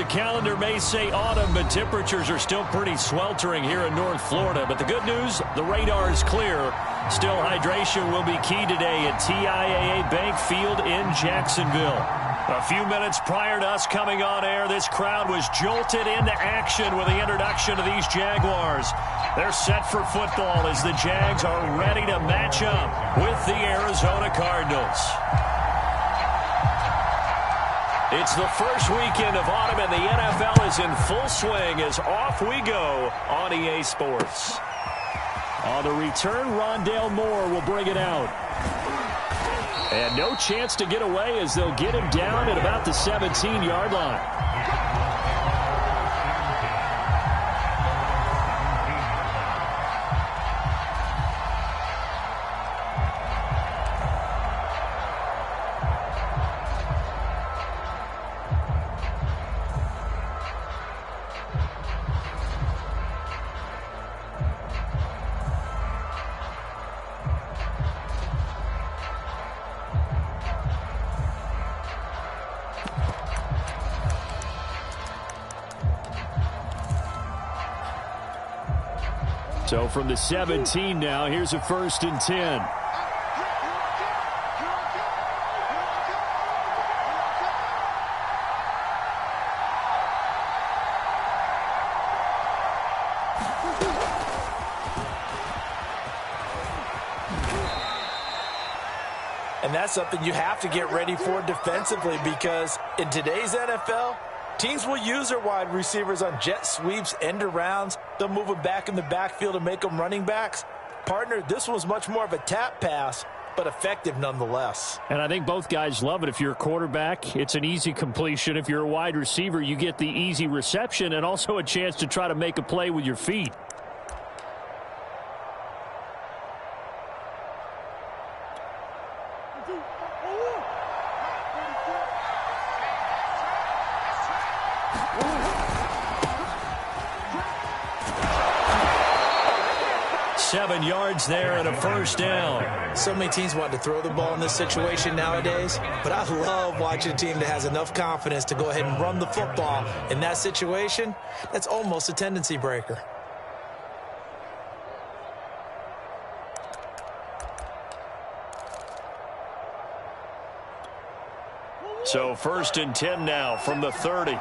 The calendar may say autumn, but temperatures are still pretty sweltering here in North Florida. But the good news, the radar is clear. Still, hydration will be key today at TIAA Bank Field in Jacksonville. A few minutes prior to us coming on air, this crowd was jolted into action with the introduction of these Jaguars. They're set for football as the Jags are ready to match up with the Arizona Cardinals. It's the first weekend of autumn, and the NFL is in full swing as off we go on EA Sports. On the return, Rondale Moore will bring it out. And no chance to get away as they'll get him down at about the 17-yard line. So from the 17 now, here's a 1st and 10. And that's something you have to get ready for defensively, because in today's NFL, teams will use their wide receivers on jet sweeps, end arounds. They'll move them back in the backfield and make them running backs. Partner, this was much more of a tap pass, but effective nonetheless. And I think both guys love it. If you're a quarterback, it's an easy completion. If you're a wide receiver, you get the easy reception and also a chance to try to make a play with your feet. Yards there and a 1st down. So many teams want to throw the ball in this situation nowadays, but I love watching a team that has enough confidence to go ahead and run the football. In that situation, that's almost a tendency breaker. So 1st and 10 now from the 30.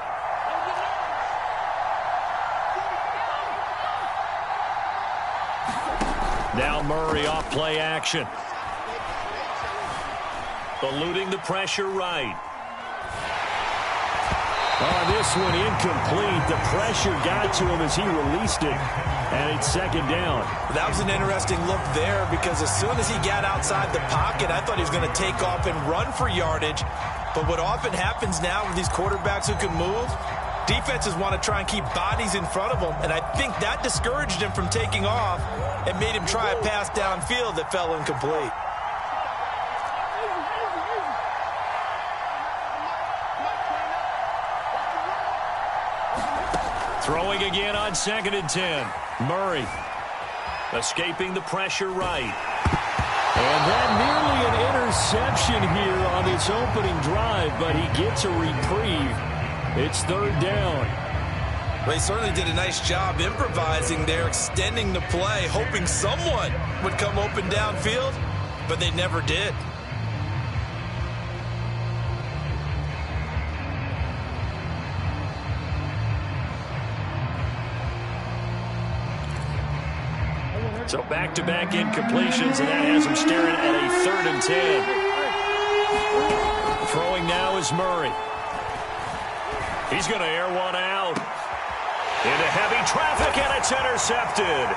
Now Murray off play action. Eluding the pressure right. Oh, this one incomplete. The pressure got to him as he released it. And it's 2nd down. That was an interesting look there, because as soon as he got outside the pocket, I thought he was going to take off and run for yardage. But what often happens now with these quarterbacks who can move, defenses want to try and keep bodies in front of them, and I think that discouraged him from taking off and made him try a pass downfield that fell incomplete. Throwing again on 2nd and 10. Murray escaping the pressure right. And that nearly an interception here on this opening drive, but he gets a reprieve. It's 3rd down. Well, he certainly did a nice job improvising there, extending the play, hoping someone would come open downfield, but they never did. So back-to-back incompletions, and that has him staring at a 3rd and 10. Throwing now is Murray. He's going to air one out. Into heavy traffic, and it's intercepted.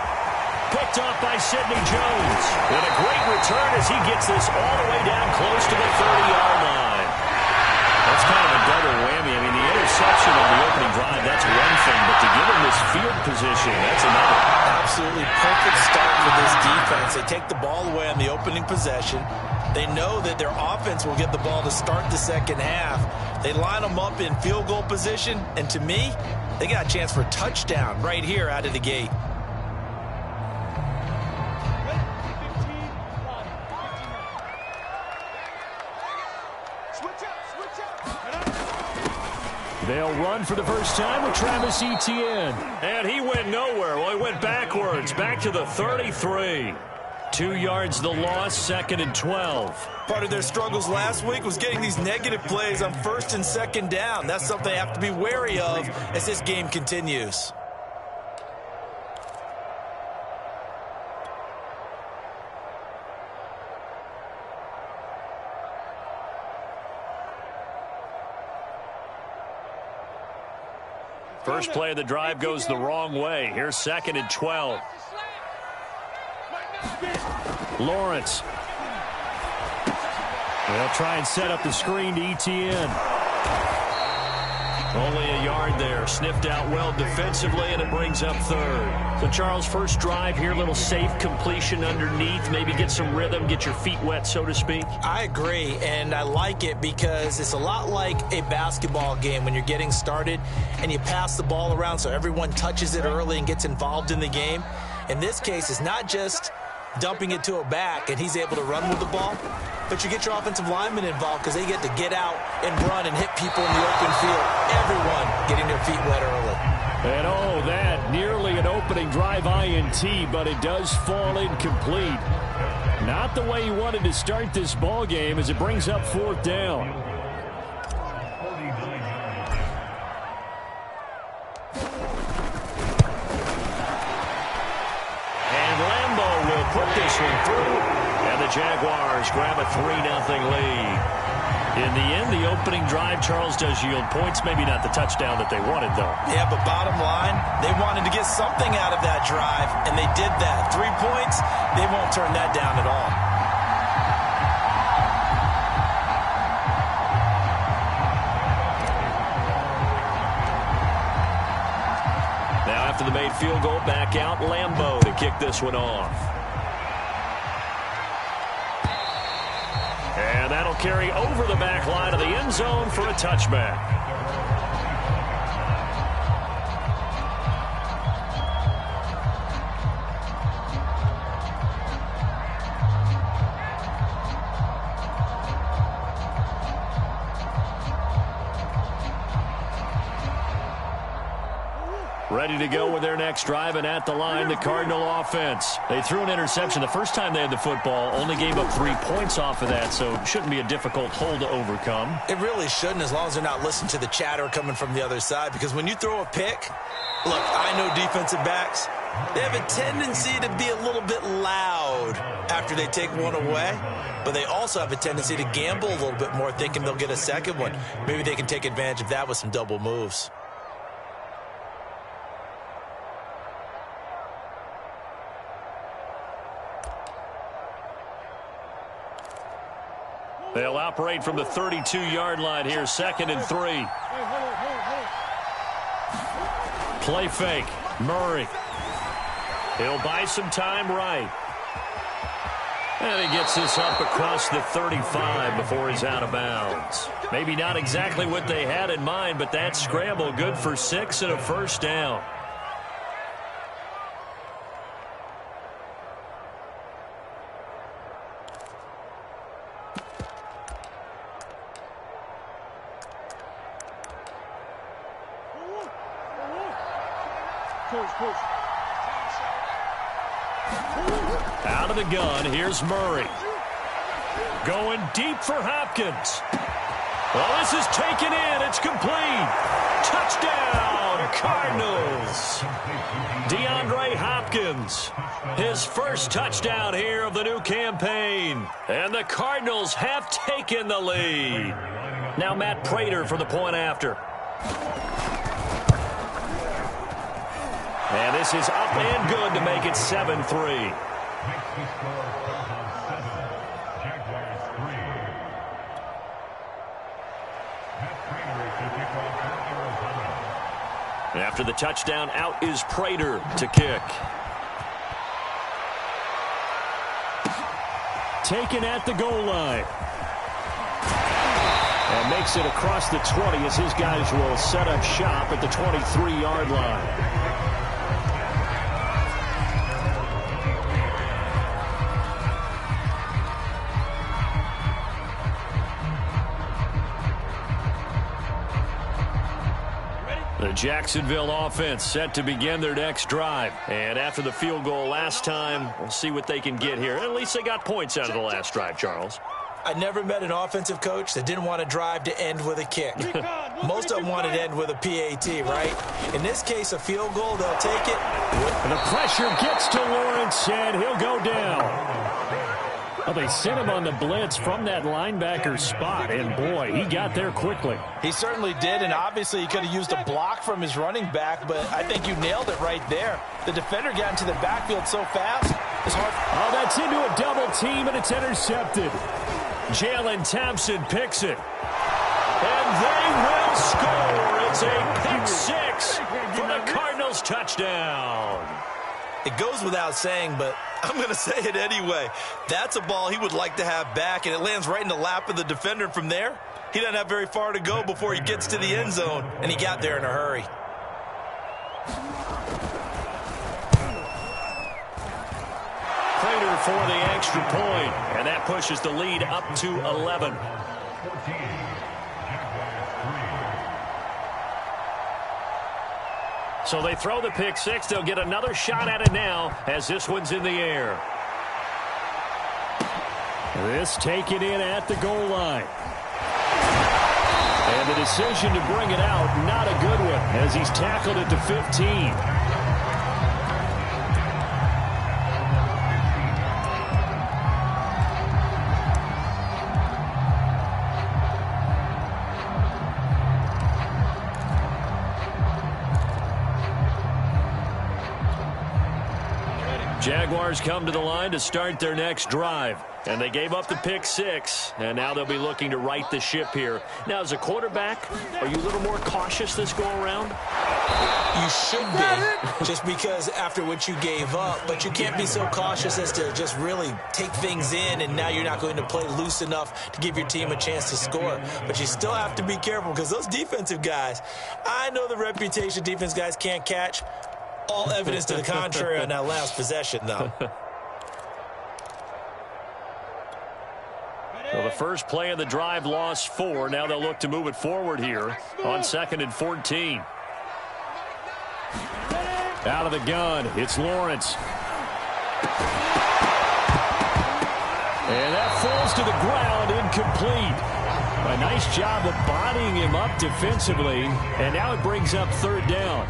Picked off by Sidney Jones. And a great return as he gets this all the way down close to the 30-yard line. That's kind of a double whammy. I mean, the interception on the opening drive, that's one thing, but to give him this field position, that's another. Absolutely perfect start for this defense. They take the ball away on the opening possession. They know that their offense will get the ball to start the second half. They line them up in field goal position, and to me, they got a chance for a touchdown right here out of the gate. They'll run for the first time with Travis Etienne. And he went nowhere. Well, he went backwards, back to the 33. 2 yards the loss, 2nd and 12. Part of their struggles last week was getting these negative plays on 1st and 2nd down. That's something they have to be wary of as this game continues. First play of the drive goes the wrong way. Here's 2nd and 12. Lawrence. They'll try and set up the screen to Etienne. Only a yard there. Sniffed out well defensively, and it brings up 3rd. So, Charles, first drive here, little safe completion underneath. Maybe get some rhythm, get your feet wet, so to speak. I agree, and I like it because it's a lot like a basketball game when you're getting started and you pass the ball around so everyone touches it early and gets involved in the game. In this case, it's not just dumping it to a back and he's able to run with the ball, but you get your offensive linemen involved because they get to get out and run and hit people in the open field. Everyone getting their feet wet early. And oh, that nearly an opening drive INT, but it does fall incomplete. Not the way you wanted to start this ball game as it brings up 4th down. Put this one through, and the Jaguars grab a 3-0 lead. In the end, the opening drive, Charles, does yield points. Maybe not the touchdown that they wanted, though. Yeah, but bottom line, they wanted to get something out of that drive, and they did that. 3 points, they won't turn that down at all. Now, after the made field goal, back out Lambeau to kick this one off. And that'll carry over the back line of the end zone for a touchback. Ready to go with their next drive, and at the line, the Cardinal offense. They threw an interception the first time they had the football, only gave up 3 points off of that, so it shouldn't be a difficult hole to overcome. It really shouldn't, as long as they're not listening to the chatter coming from the other side, because when you throw a pick, look, I know defensive backs, they have a tendency to be a little bit loud after they take one away, but they also have a tendency to gamble a little bit more, thinking they'll get a second one. Maybe they can take advantage of that with some double moves. They'll operate from the 32-yard line here, 2nd and 3. Play fake, Murray. He'll buy some time right. And he gets this up across the 35 before he's out of bounds. Maybe not exactly what they had in mind, but that scramble good for 6 and a first down. Out of the gun, here's Murray. Going deep for Hopkins. Well, this is taken in. It's complete. Touchdown, Cardinals. DeAndre Hopkins. His first touchdown here of the new campaign. And the Cardinals have taken the lead. Now Matt Prater for the point after. And this is up and good to make it 7-3. After the touchdown, out is Prater to kick. Taken at the goal line. And makes it across the 20 as his guys will set up shop at the 23-yard line. The Jacksonville offense set to begin their next drive. And after the field goal last time, we'll see what they can get here. At least they got points out of the last drive, Charles. I never met an offensive coach that didn't want to drive to end with a kick. Most of them wanted to end with a PAT, right? In this case, a field goal, they'll take it. And the pressure gets to Lawrence, and he'll go down. Well, they sent him on the blitz from that linebacker spot, and boy, he got there quickly. He certainly did, and obviously he could have used a block from his running back, but I think you nailed it right there. The defender got into the backfield so fast, it's hard. Oh, that's into a double team, and it's intercepted. Jalen Thompson picks it. And they will score. It's a pick six for the Cardinals touchdown. It goes without saying, but I'm going to say it anyway. That's a ball he would like to have back, and it lands right in the lap of the defender. From there, he doesn't have very far to go before he gets to the end zone, and he got there in a hurry. Prater for the extra point, and that pushes the lead up to 11. So they throw the pick six. They'll get another shot at it now as this one's in the air. This taken in at the goal line. And the decision to bring it out, not a good one, as he's tackled at the 15. Jaguars come to the line to start their next drive. And they gave up the pick six, and now they'll be looking to right the ship here. Now, as a quarterback, are you a little more cautious this go-around? You should be, just because after what you gave up. But you can't be so cautious as to just really take things in, and now you're not going to play loose enough to give your team a chance to score. But you still have to be careful, because those defensive guys, I know the reputation defense guys can't catch. All evidence to the contrary on that last possession, though. Well, the first play of the drive lost 4. Now they'll look to move it forward here on 2nd and 14. Out of the gun, it's Lawrence. And that falls to the ground, incomplete. A nice job of bodying him up defensively, and now it brings up 3rd down.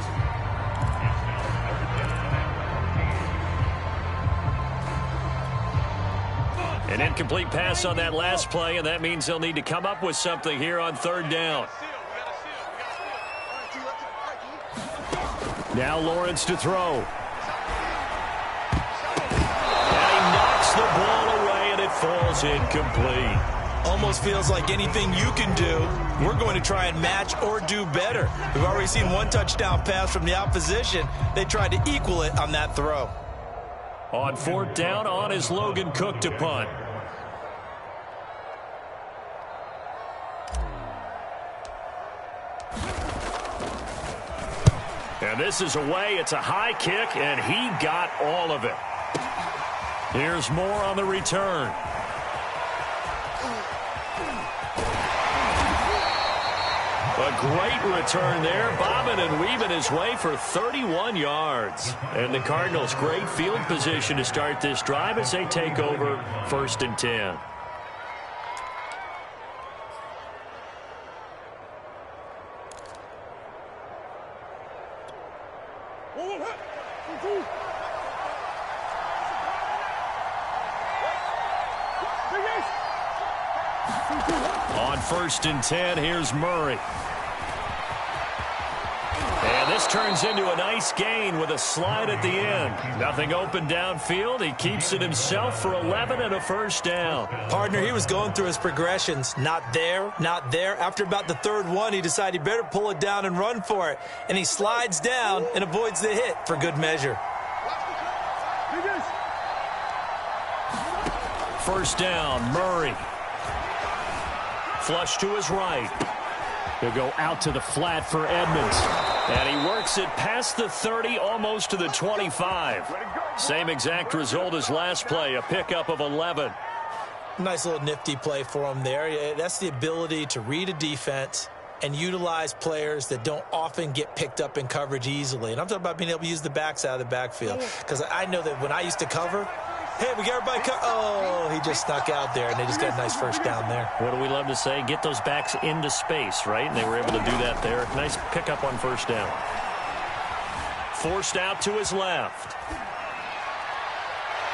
An incomplete pass on that last play, and that means they'll need to come up with something here on 3rd down. Now Lawrence to throw. And he knocks the ball away, and it falls incomplete. Almost feels like anything you can do, we're going to try and match or do better. We've already seen one touchdown pass from the opposition. They tried to equal it on that throw. On 4th down, on is Logan Cook to punt. And this is away. It's a high kick, and he got all of it. Here's more on the return. A great return there, bobbing and weaving his way for 31 yards. And the Cardinals, great field position to start this drive as they take over 1st and 10. On 1st and 10, here's Murray. And this turns into a nice gain with a slide at the end. Nothing open downfield. He keeps it himself for 11 and a 1st down. Partner, he was going through his progressions. Not there, not there. After about the 3rd one, he decided he better pull it down and run for it. And he slides down and avoids the hit for good measure. 1st down, Murray. Flush to his right. He'll go out to the flat for Edmonds. And he works it past the 30, almost to the 25. Same exact result as last play, a pickup of 11. Nice little nifty play for him there. That's the ability to read a defense and utilize players that don't often get picked up in coverage easily. And I'm talking about being able to use the backs out of the backfield. Because I know that when I used to cover, hey, we got everybody oh, he just snuck out there, and they just got a nice first down there. What do we love to say? Get those backs into space, right? And they were able to do that there. Nice pickup on first down. Forced out to his left.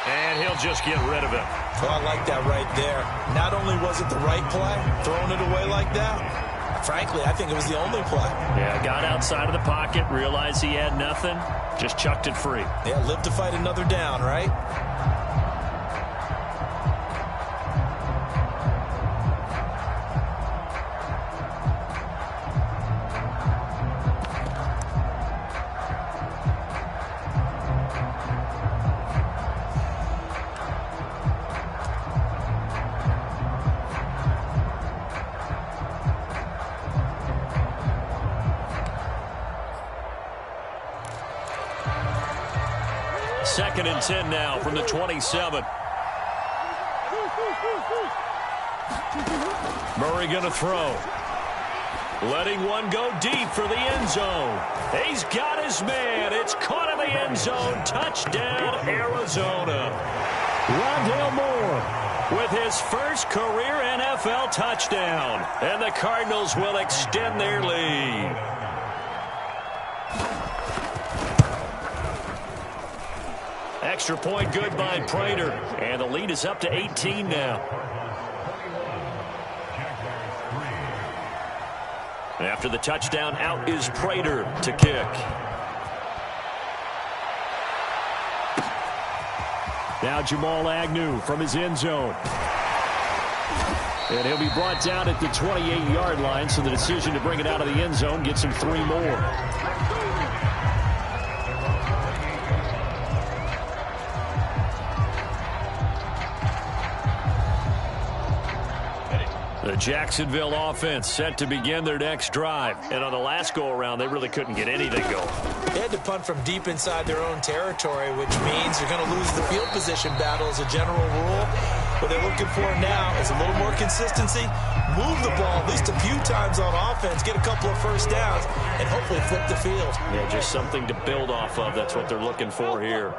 And he'll just get rid of it. Well, I like that right there. Not only was it the right play, throwing it away like that, frankly, I think it was the only play. Yeah, got outside of the pocket, realized he had nothing, just chucked it free. Yeah, live to fight another down, right? Second and 10 now from the 27. Murray going to throw. Letting one go deep for the end zone. He's got his man. It's caught in the end zone. Touchdown, Arizona. Rondale Moore with his first career NFL touchdown. And the Cardinals will extend their lead. Extra point good by Prater. And the lead is up to 18 now. After the touchdown, out is Prater to kick. Now Jamal Agnew from his end zone. And he'll be brought down at the 28-yard line, so the decision to bring it out of the end zone gets him 3 more. The Jacksonville offense set to begin their next drive. And on the last go-around, they really couldn't get anything going. They had to punt from deep inside their own territory, which means you're going to lose the field position battle as a general rule. What they're looking for now is a little more consistency, move the ball at least a few times on offense, get a couple of first downs, and hopefully flip the field. Yeah, just something to build off of. That's what they're looking for here.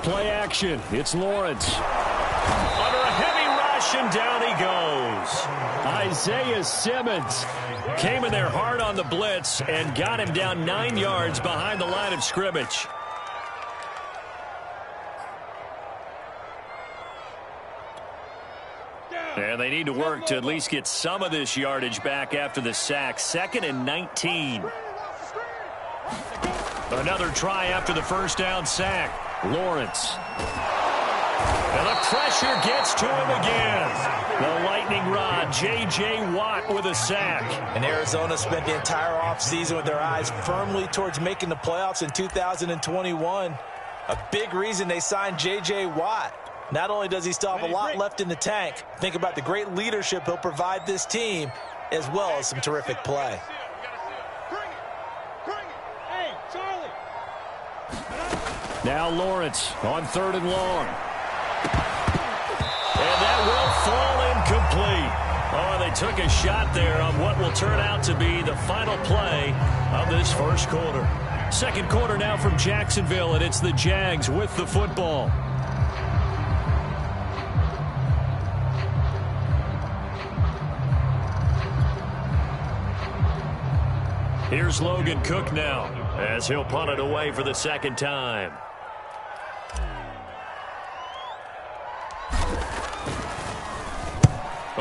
Play action. It's Lawrence. Under a heavy rush, and down he goes. Isaiah Simmons came in there hard on the blitz and got him down 9 yards behind the line of scrimmage. And they need to work to at least get some of this yardage back after the sack. 2nd and 19. Another try after the first down sack. Lawrence. And the pressure gets to him again. The lightning rod, J.J. Watt with a sack. And Arizona spent the entire offseason with their eyes firmly towards making the playoffs in 2021. A big reason they signed J.J. Watt. Not only does he still have a lot left in the tank, think about the great leadership he'll provide this team, as well as some terrific play. Now Lawrence on 3rd and long. And that will fall incomplete. Oh, they took a shot there on what will turn out to be the final play of this first quarter. Second quarter now from Jacksonville, and it's the Jags with the football. Here's Logan Cook now, as he'll punt it away for the second time.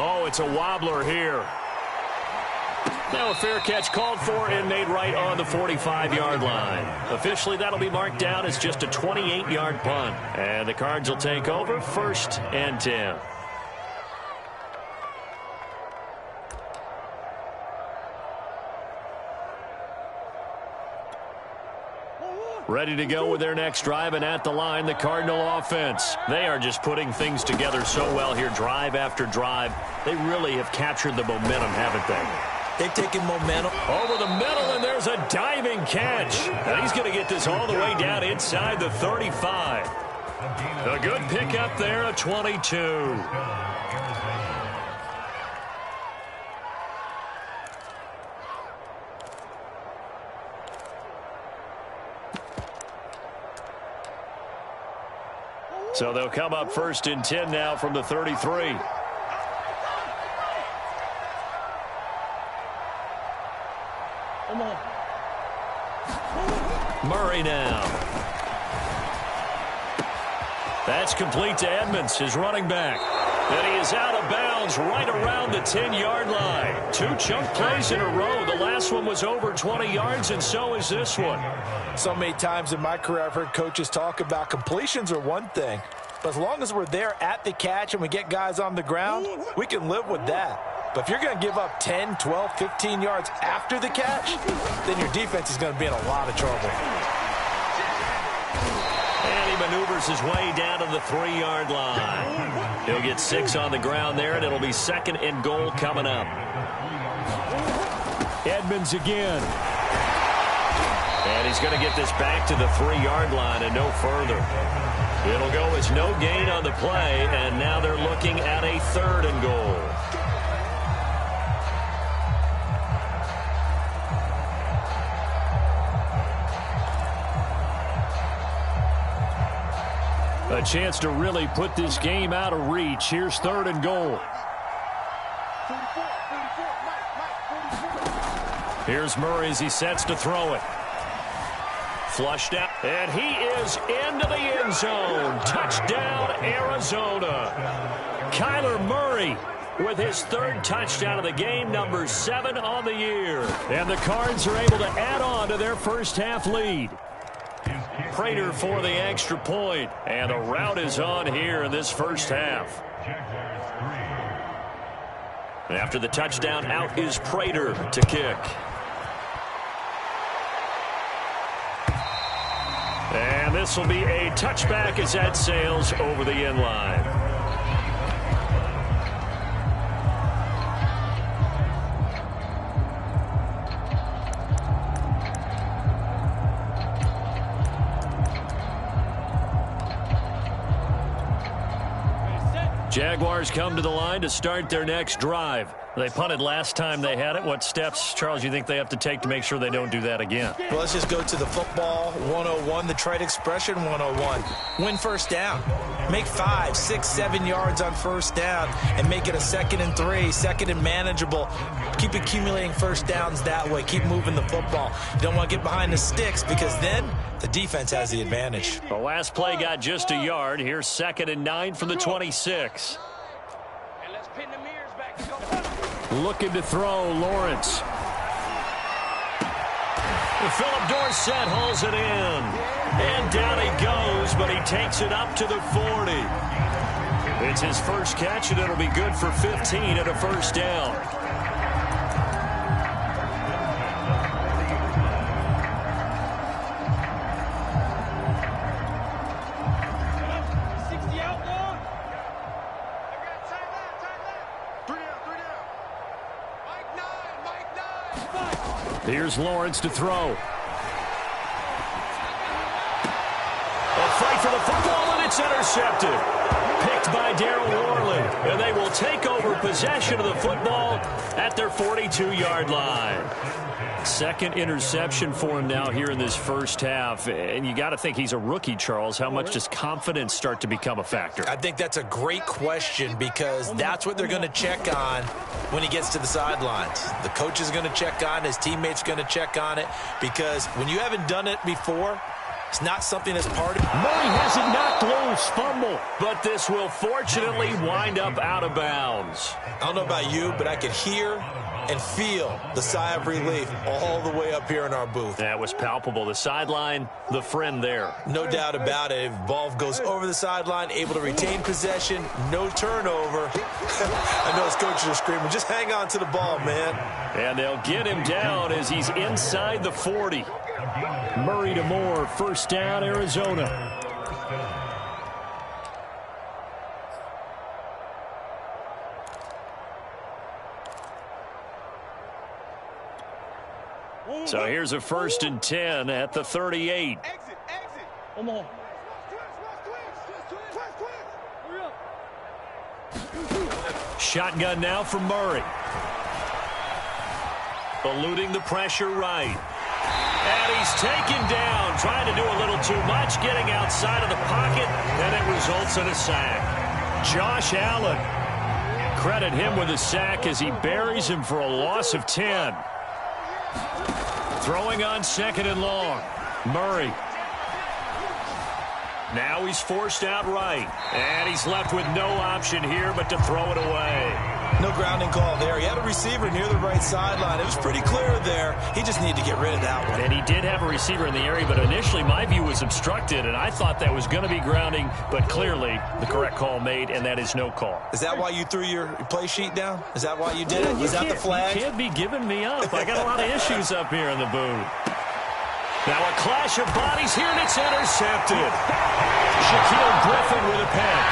Oh, it's a wobbler here. Now a fair catch called for and made right on the 45-yard line. Officially, that'll be marked down as just a 28-yard punt. And the Cards will take over 1st and 10. Ready to go with their next drive, and at the line, the Cardinal offense. They are just putting things together so well here, drive after drive. They really have captured the momentum, haven't they? They've taken momentum over the middle, and there's a diving catch. And he's going to get this all the way down inside the 35. A good pickup there, a 22. So they'll come up 1st and 10 now from the 33. Murray now. That's complete to Edmonds, his running back. And he is out of bounds right around the 10-yard line. 2 chunk plays in a row. The last one was over 20 yards, and so is this one. So many times in my career I've heard coaches talk about completions are one thing, but as long as we're there at the catch and we get guys on the ground, we can live with that. But if you're going to give up 10, 12, 15 yards after the catch, then your defense is going to be in a lot of trouble. And he maneuvers his way down to the 3-yard line. He'll get 6 on the ground there, and it'll be 2nd and goal coming up. Edmonds again. And he's going to get this back to the 3-yard line and no further. It'll go as no gain on the play, and now they're looking at a 3rd and goal. A chance to really put this game out of reach. Here's 3rd and goal. Here's Murray as he sets to throw it. Flushed out, and he is into the end zone. Touchdown, Arizona. Kyler Murray with his 3rd touchdown of the game, number 7 on the year. And the Cards are able to add on to their first half lead. Prater for the extra point, and the route is on here in this first half. After the touchdown, out is Prater to kick. And this will be a touchback as that sails over the end line. Jaguars come to the line to start their next drive. They punted last time they had it. What steps, Charles, you think they have to take to make sure they don't do that again? Well, let's just go to the football 101, the trade expression 101. Win first down. Make 5, 6, 7 yards on first down and make it a 2nd and 3, 2nd and manageable. Keep accumulating first downs that way. Keep moving the football. You don't want to get behind the sticks because then the defense has the advantage. The last play got just a yard. Here's 2nd and 9 from the 26. And let's pin the mirrors back. Looking to throw, Lawrence. Philip Dorsett hauls it in. And down he goes, but he takes it up to the 40. It's his first catch, and it'll be good for 15 and a first down. Here's Lawrence to throw. A fight for the football, and it's intercepted. Picked by Darryl Worley, and they will take over possession of the football at their 42-yard line. 2nd interception for him now here in this first half, and you got to think he's a rookie, Charles. How much does confidence start to become a factor? I think that's a great question because that's what they're going to check on when he gets to the sidelines. The coach is going to check on it. His teammates are going to check on it because when you haven't done it before, it's not something that's part of it. Murray has it knocked loose, fumble, but this will fortunately wind up out of bounds. I don't know about you, but I could hear and feel the sigh of relief all the way up here in our booth. That was palpable. The sideline, the friend there. No doubt about it. If ball goes over the sideline, able to retain possession, no turnover. I know his coaches are screaming, just hang on to the ball, man. And they'll get him down as he's inside the 40. Murray to Moore, first down, Arizona. So here's a 1st and 10 at the 38. Come on. Shotgun now for Murray. Eluding the pressure right. And But he's taken down, trying to do a little too much, getting outside of the pocket, and it results in a sack. Josh Allen, credit him with a sack as he buries him for a loss of 10. Throwing on 2nd and long. Murray. Now he's forced out right. And he's left with no option here but to throw it away. No grounding call there. He had a receiver near the right sideline. It was pretty clear there. He just needed to get rid of that one. And he did have a receiver in the area, but initially my view was obstructed, and I thought that was going to be grounding, but clearly the correct call made, and that is no call. Is that why you threw your play sheet down? Is that why you did it? Is that the flag? You can't be giving me up. I got a lot of issues up here in the booth. Now a clash of bodies here, and it's intercepted. Shaquille Griffin with a pick.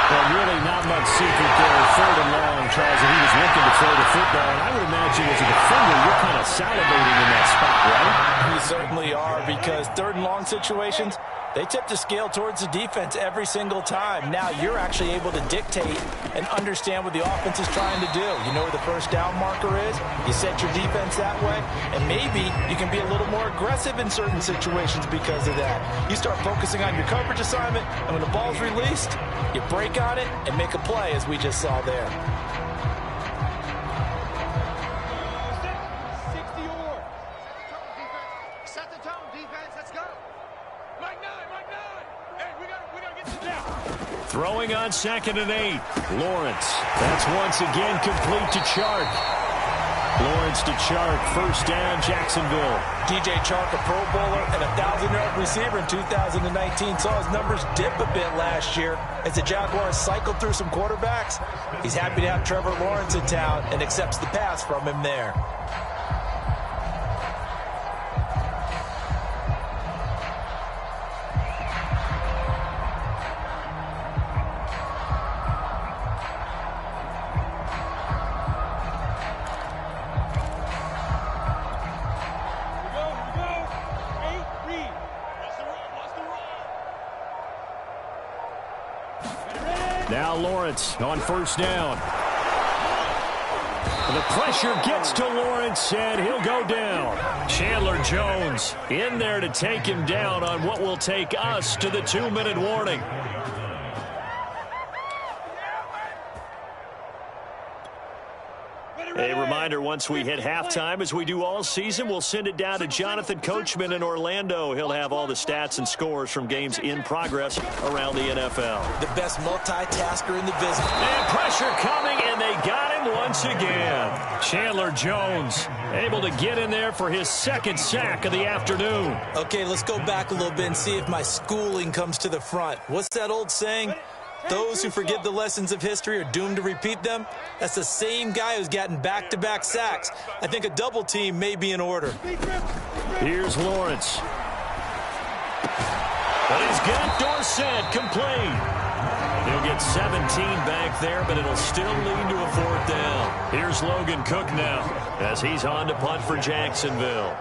Well, really not much secret there. 3rd and long, Charles, and he was looking to throw the football. And I would imagine as a defender, you're kind of salivating in that spot, right? You certainly are, because 3rd and long situations, they tip the scale towards the defense every single time. Now you're actually able to dictate and understand what the offense is trying to do. You know where the first down marker is. You set your defense that way, and maybe you can be a little more aggressive in certain situations because of that. You start focusing on your coverage assignment, and when the ball's released, you break on it and make a play, as we just saw there. Throwing on 2nd and 8. Lawrence. That's once again complete to Chark. Lawrence to Chark. 1st down, Jacksonville. DJ Chark, a Pro Bowler and a 1,000-yard receiver in 2019. Saw his numbers dip a bit last year as the Jaguars cycled through some quarterbacks. He's happy to have Trevor Lawrence in town and accepts the pass from him there. Now Lawrence on 1st down. The pressure gets to Lawrence, and he'll go down. Chandler Jones in there to take him down on what will take us to the 2-minute warning. A reminder, once we hit halftime, as we do all season, we'll send it down to Jonathan Coachman in Orlando. He'll have all the stats and scores from games in progress around the NFL. The best multitasker in the business. And pressure coming, and they got him once again. Chandler Jones able to get in there for his 2nd sack of the afternoon. Okay, let's go back a little bit and see if my schooling comes to the front. What's that old saying? Those who forget the lessons of history are doomed to repeat them. That's the same guy who's gotten back-to-back sacks. I think a double team may be in order. Here's Lawrence. But he's got Dorsett complete. He'll get 17 back there, but it'll still lead to a 4th down. Here's Logan Cook now as he's on to punt for Jacksonville.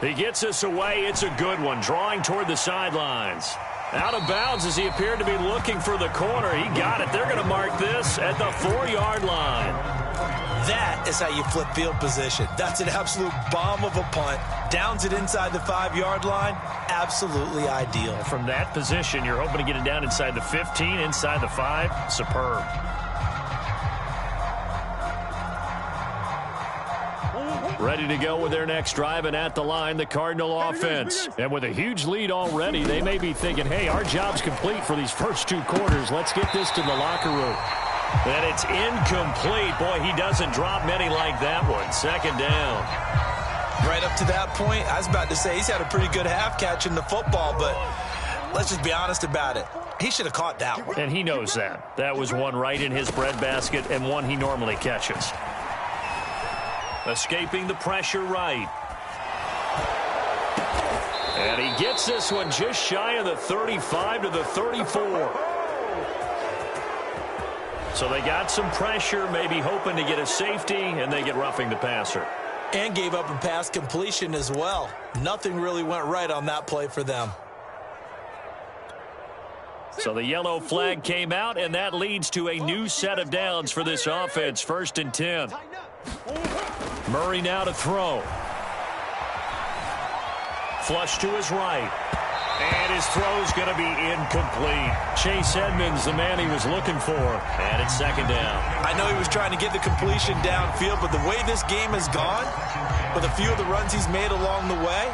He gets us away. It's a good one. Drawing toward the sidelines. Out of bounds as he appeared to be looking for the corner. He got it. They're going to mark this at the 4-yard line. That is how you flip field position. That's an absolute bomb of a punt. Downs it inside the 5-yard line. Absolutely ideal. From that position, you're hoping to get it down inside the 15, inside the 5. Superb. Ready to go with their next drive, and at the line, the Cardinal offense. And with a huge lead already, they may be thinking, hey, our job's complete for these first 2 quarters. Let's get this to the locker room. And it's incomplete. Boy, he doesn't drop many like that one. 2nd down. Right up to that point, I was about to say he's had a pretty good half catching the football, but let's just be honest about it. He should have caught that one. And he knows that. That was one right in his breadbasket and one he normally catches. Escaping the pressure right. And he gets this one just shy of the 35 to the 34. So they got some pressure, maybe hoping to get a safety, and they get roughing the passer. And gave up a pass completion as well. Nothing really went right on that play for them. So the yellow flag came out, and that leads to a new set of downs for this offense. 1st and 10. Murray now to throw. Flush to his right. And his throw's going to be incomplete. Chase Edmonds, the man he was looking for. And it's 2nd down. I know he was trying to get the completion downfield, but the way this game has gone, with a few of the runs he's made along the way,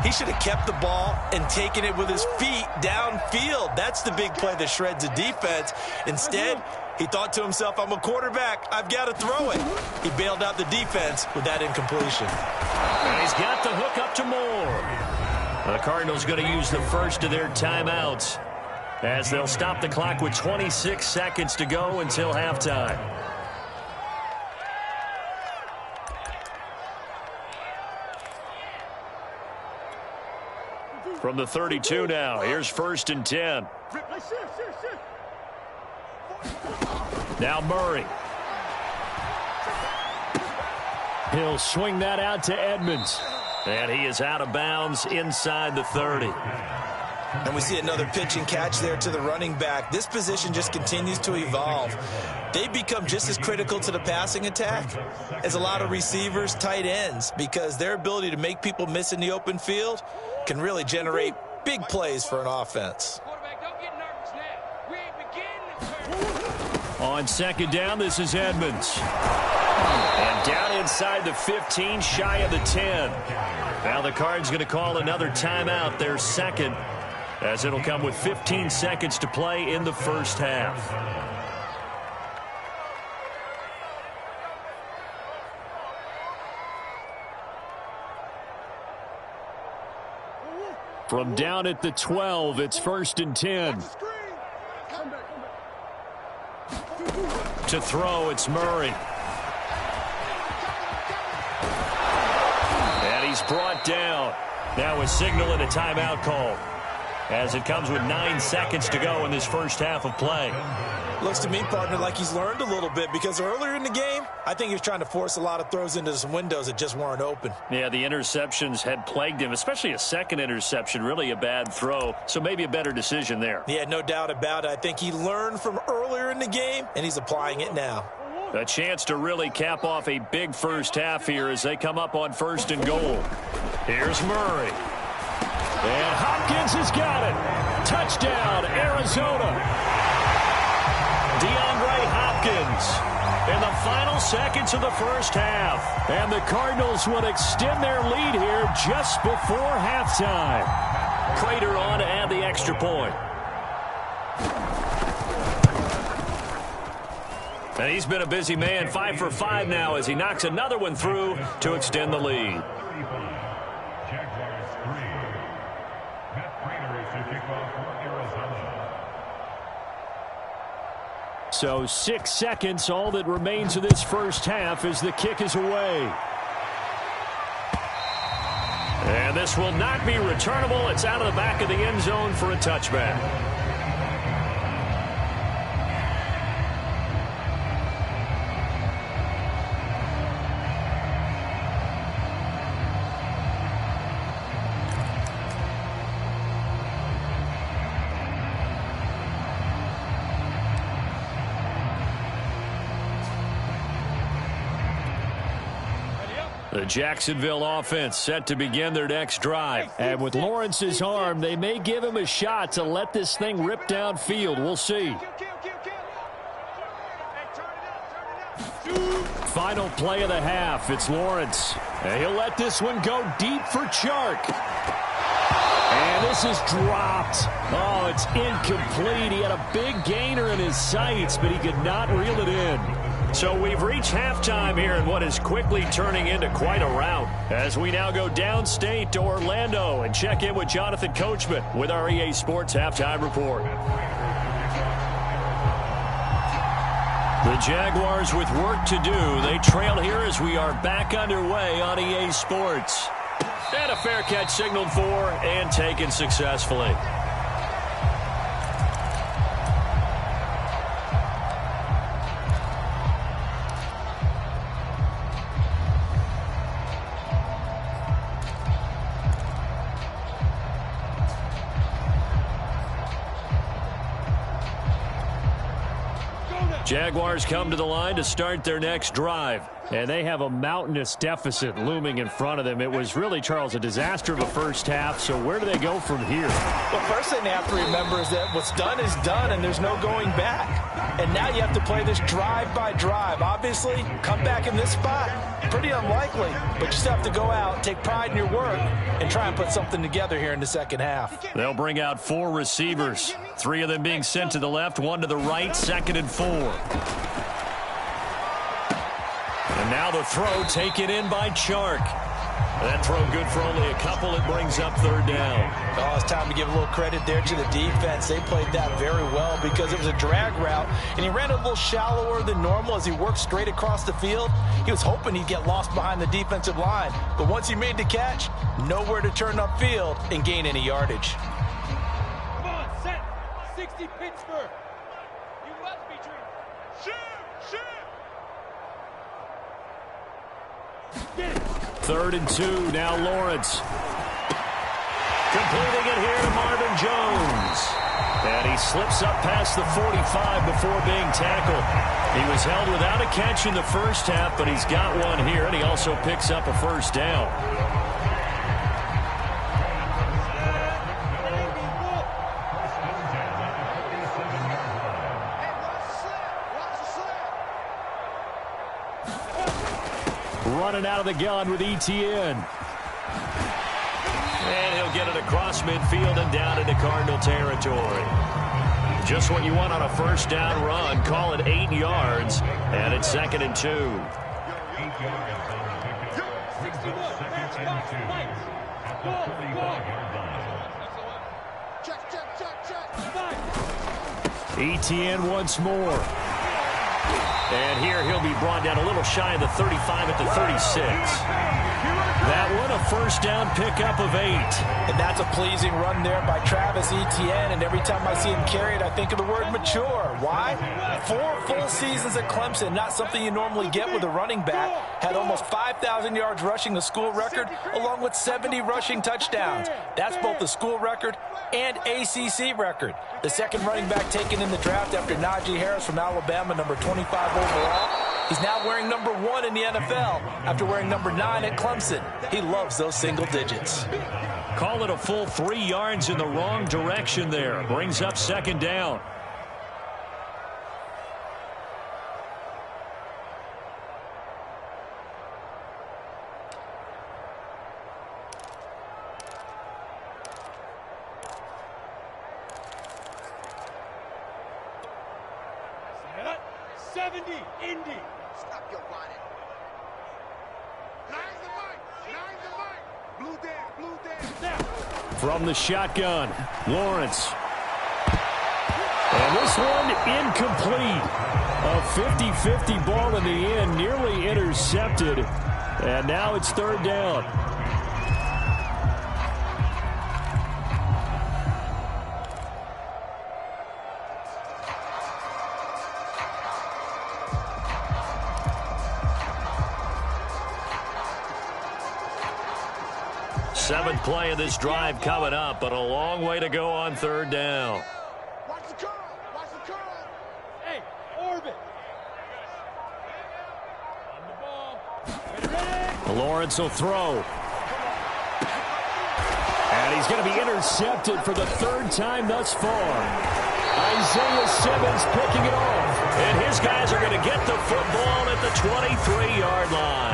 he should have kept the ball and taken it with his feet downfield. That's the big play that shreds the defense. Instead, he thought to himself, I'm a quarterback. I've got to throw it. He bailed out the defense with that incompletion. And he's got the hook up to Moore. The Cardinals going to use the first of their timeouts as they'll stop the clock with 26 seconds to go until halftime. From the 32 now, here's 1st and 10. Now Murray. He'll swing that out to Edmonds. And he is out of bounds inside the 30. And we see another pitch and catch there to the running back. This position just continues to evolve. They've become just as critical to the passing attack as a lot of receivers, tight ends, because their ability to make people miss in the open field can really generate big plays for an offense. On 2nd down, this is Edmonds. And down inside the 15, shy of the 10. Now the Cards going to call another timeout, their 2nd, as it'll come with 15 seconds to play in the first half. From down at the 12, it's 1st and 10. To throw, it's Murray. And he's brought down. Now a signal and a timeout call, as it comes with 9 seconds to go in this first half of play. Looks to me, partner, like he's learned a little bit, because earlier in the game, I think he was trying to force a lot of throws into some windows that just weren't open. Yeah, the interceptions had plagued him, especially a second interception, really a bad throw, so maybe a better decision there. Yeah, no doubt about it. I think he learned from earlier in the game, and he's applying it now. A chance to really cap off a big first half here as they come up on 1st and goal. Here's Murray. And Hopkins has got it. Touchdown, Arizona. DeAndre Hopkins in the final seconds of the first half. And the Cardinals will extend their lead here just before halftime. Prater on to add the extra point. And he's been a busy man, 5 for 5 now as he knocks another one through to extend the lead. So 6 seconds, all that remains of this first half as the kick is away. And this will not be returnable. It's out of the back of the end zone for a touchback. The Jacksonville offense set to begin their next drive. And with Lawrence's arm, they may give him a shot to let this thing rip downfield. We'll see. Final play of the half. It's Lawrence. And he'll let this one go deep for Chark. And this is dropped. Oh, it's incomplete. He had a big gainer in his sights, but he could not reel it in. So we've reached halftime here in what is quickly turning into quite a rout, as we now go downstate to Orlando and check in with Jonathan Coachman with our EA Sports Halftime Report. The Jaguars with work to do. They trail here as we are back underway on EA Sports. And a fair catch signaled for and taken successfully. Jaguars come to the line to start their next drive. And they have a mountainous deficit looming in front of them. It was really, Charles, a disaster of a first half. So where do they go from here? Well, first thing they have to remember is that what's done is done, and there's no going back. And now you have to play this drive by drive. Obviously, come back in this spot, pretty unlikely. But you still have to go out, take pride in your work, and try and put something together here in the second half. They'll bring out 4 receivers. 3 of them being sent to the left, 1 to the right, 2nd and 4. And now the throw taken in by Chark. That throw good for only a couple. It brings up 3rd down. Oh, it's time to give a little credit there to the defense. They played that very well because it was a drag route, and he ran a little shallower than normal as he worked straight across the field. He was hoping he'd get lost behind the defensive line, but once he made the catch, nowhere to turn upfield and gain any yardage. Come on, set. 60 Pittsburgh. You must be dreaming. Shoot! 3rd and 2, now Lawrence. Completing it here to Marvin Jones. And he slips up past the 45 before being tackled. He was held without a catch in the first half, but he's got one here, and he also picks up a 1st down. Running out of the gun with ETN. And he'll get it across midfield and down into Cardinal territory. Just what you want on a 1st down run. Call it 8 yards. And it's 2nd and 2. ETN once more. And here he'll be brought down a little shy of the 35 at the 36. That one, a 1st down pickup of 8. And that's a pleasing run there by Travis Etienne. And every time I see him carry it, I think of the word mature. Why? 4 full seasons at Clemson, not something you normally get with a running back. Had almost 5,000 yards rushing, the school record, along with 70 rushing touchdowns. That's both the school record and ACC record. The 2nd running back taken in the draft after Najee Harris from Alabama, number 25 overall. He's now wearing number 1 in the NFL after wearing number 9 at Clemson. He loves those single digits. Call it a full 3 yards in the wrong direction there. Brings up 2nd down. From the shotgun, Lawrence. And this one incomplete. A 50-50 ball in the end, nearly intercepted. And now it's 3rd down. Seventh play of this drive coming up, but a long way to go on 3rd down. Watch the curl. Watch the curl. Hey, orbit. On the ball. Ready? Lawrence will throw. And he's going to be intercepted for the 3rd time thus far. Isaiah Simmons picking it off. And his guys are going to get the football at the 23-yard line.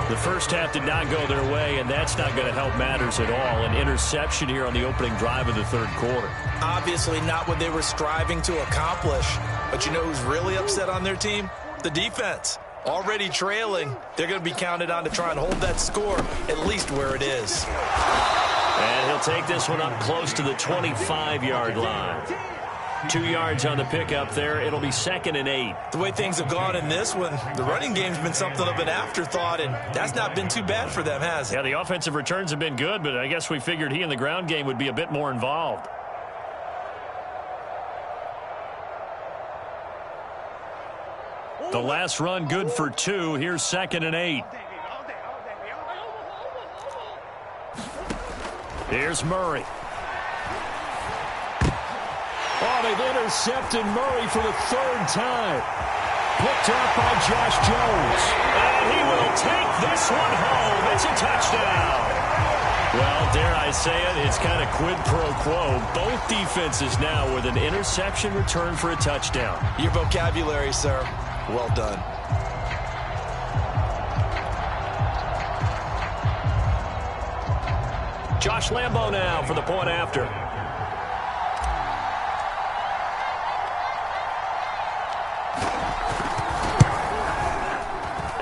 The first half did not go their way, and that's not going to help matters at all. An interception here on the opening drive of the 3rd quarter. Obviously not what they were striving to accomplish. But you know who's really upset on their team? The defense. Already trailing. They're going to be counted on to try and hold that score at least where it is. And he'll take this one up close to the 25-yard line. 2 yards on the pickup there. It'll be 2nd and 8. The way things have gone in this one, the running game's been something of an afterthought, and that's not been too bad for them, has it? Yeah, the offensive returns have been good, but I guess we figured he in the ground game would be a bit more involved. The last run good for 2. Here's 2nd and 8. Here's Murray. Oh, Oh, they've intercepted Murray for the third time. Picked up by Josh Jones. And he will take this one home. It's a touchdown. Well, dare I say it, it's kind of quid pro quo. Both defenses now with an interception return for a touchdown. Your vocabulary, sir. Well done. Josh Lambo now for the point after.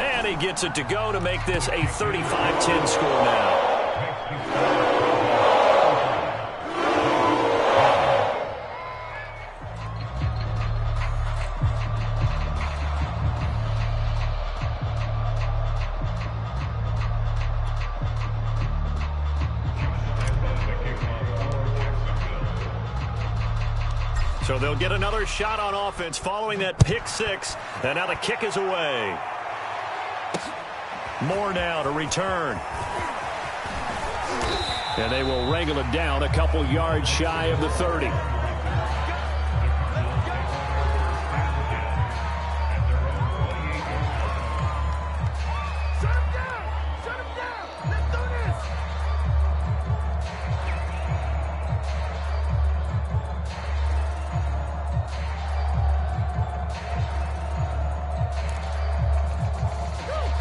And he gets it to go to make this a 35-10 score now. So they'll get another shot on offense following that pick six. And now the kick is away. Moore now to return. And they will wrangle it down a couple yards shy of the 30.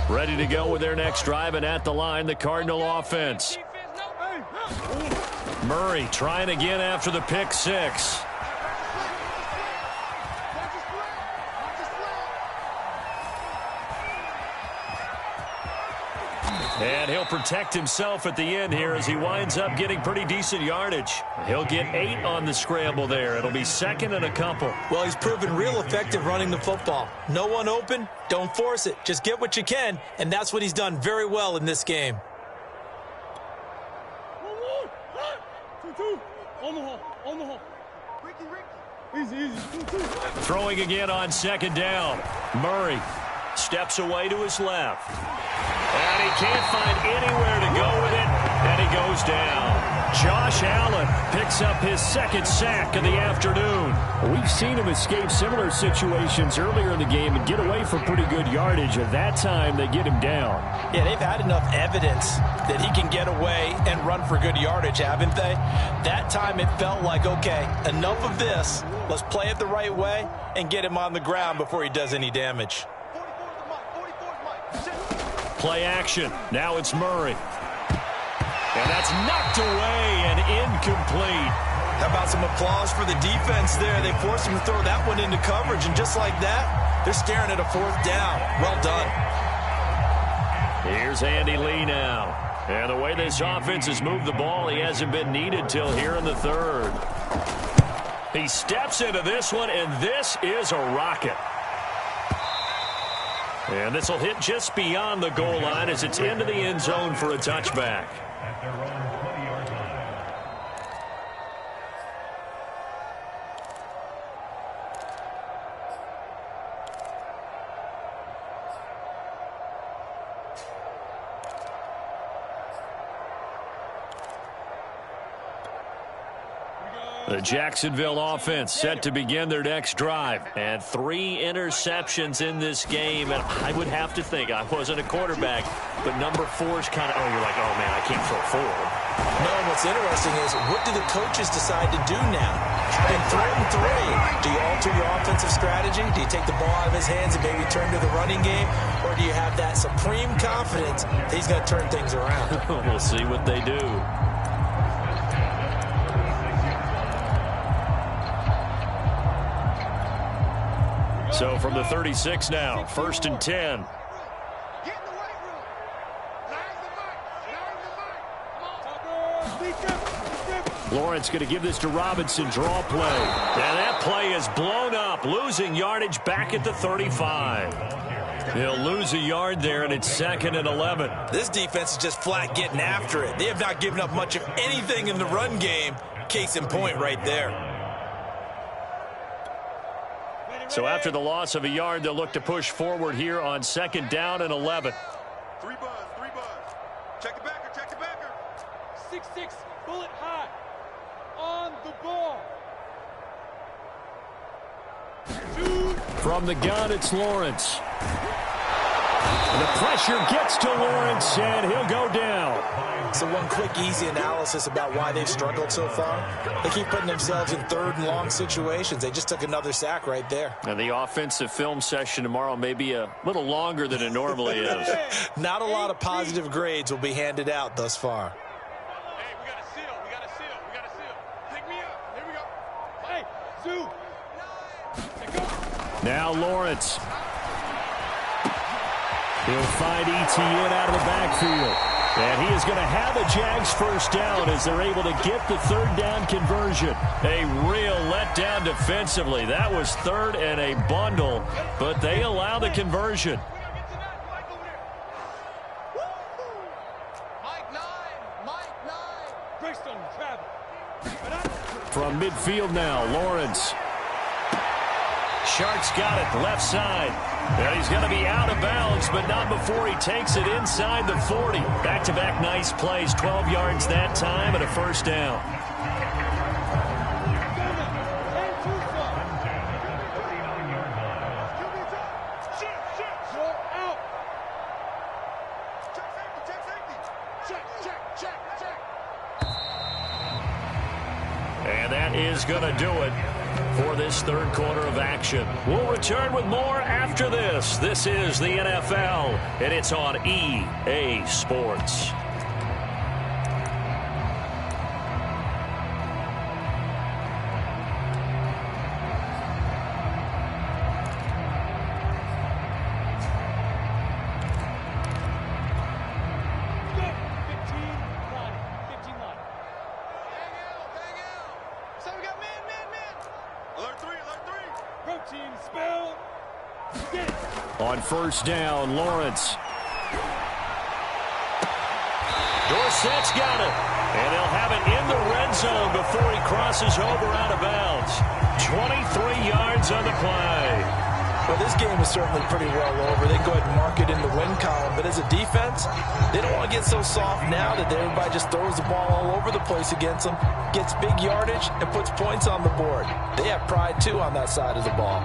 Ready to go with their next drive, and at the line, the Cardinal offense. Murray trying again after the pick six. And he'll protect himself at the end here as he winds up getting pretty decent yardage. He'll get 8 on the scramble there. It'll be second and a couple. Well, he's proven real effective running the football. No one open, don't force it. Just get what you can, and that's what he's done very well in this game. On the hole. Ricky. Easy. Throwing again on second down. Murray steps away to his left. And he can't find anywhere to go with it, and he goes down. Josh Allen picks up his second sack of the afternoon. We've seen him escape similar situations earlier in the game and get away from pretty good yardage. At that time, they get him down. Yeah, they've had enough evidence that he can get away and run for good yardage, haven't they? That time it felt like, okay, enough of this. Let's play it the right way and get him on the ground before he does any damage. Play action. Now it's Murray. And that's knocked away and incomplete. How about some applause for the defense there? They forced him to throw that one into coverage, and just like that, they're staring at a fourth down. Well done. Here's Andy Lee now. And the way this offense has moved the ball, he hasn't been needed till here in the third. He steps into this one, and this is a rocket. And this will hit just beyond the goal line as it's into the end zone for a touchback. The Jacksonville offense set to begin their next drive. And 3 interceptions in this game. And I would have to think, I wasn't a quarterback, but number 4 is kind of, you're like, oh, man, I can't throw 4. No, what's interesting is, what do the coaches decide to do now? In 3rd and 3, do you alter your offensive strategy? Do you take the ball out of his hands and maybe turn to the running game? Or do you have that supreme confidence that he's going to turn things around? We'll see what they do. So from the 36 now, 1st and 10. Get in the weight room. Line the mic. Come on. Lawrence going to give this to Robinson. Draw play. And that play is blown up. Losing yardage back at the 35. He'll lose a yard there, and it's 2nd and 11. This defense is just flat getting after it. They have not given up much of anything in the run game. Case in point right there. So after the loss of a yard, they'll look to push forward here on 2nd down and 11. 3 buzz. Check the backer. 6-6, bullet high. On the ball. From the gun, it's Lawrence. And the pressure gets to Lawrence, and he'll go down. So one quick, easy analysis about why they've struggled so far. They keep putting themselves in third and long situations. They just took another sack right there. And the offensive film session tomorrow may be a little longer than it normally is. Not a lot of positive grades will be handed out thus far. Hey, we got a seal. We got a seal. We got a seal. Pick me up. Here we go. Hey, Zoo. Now Lawrence. He'll find Etienne out of the backfield. And he is going to have a Jags first down as they're able to get the third down conversion. A real letdown defensively. That was third and a bundle, but they allow the conversion. From midfield now, Lawrence. Shark's got it, left side. And he's going to be out of bounds, but not before he takes it inside the 40. Back-to-back nice plays, 12 yards that time and a first down. And that is going to do it for this third quarter of action. We'll return with more after this. This is the NFL, and it's on EA Sports. On first down, Lawrence. Dorsett's got it. And they'll have it in the red zone before he crosses over out of bounds. 23 yards on the play. Well, this game is certainly pretty well over. They go ahead and mark it in the win column. But as a defense, they don't want to get so soft now that everybody just throws the ball all over the place against them, gets big yardage, and puts points on the board. They have pride, too, on that side of the ball.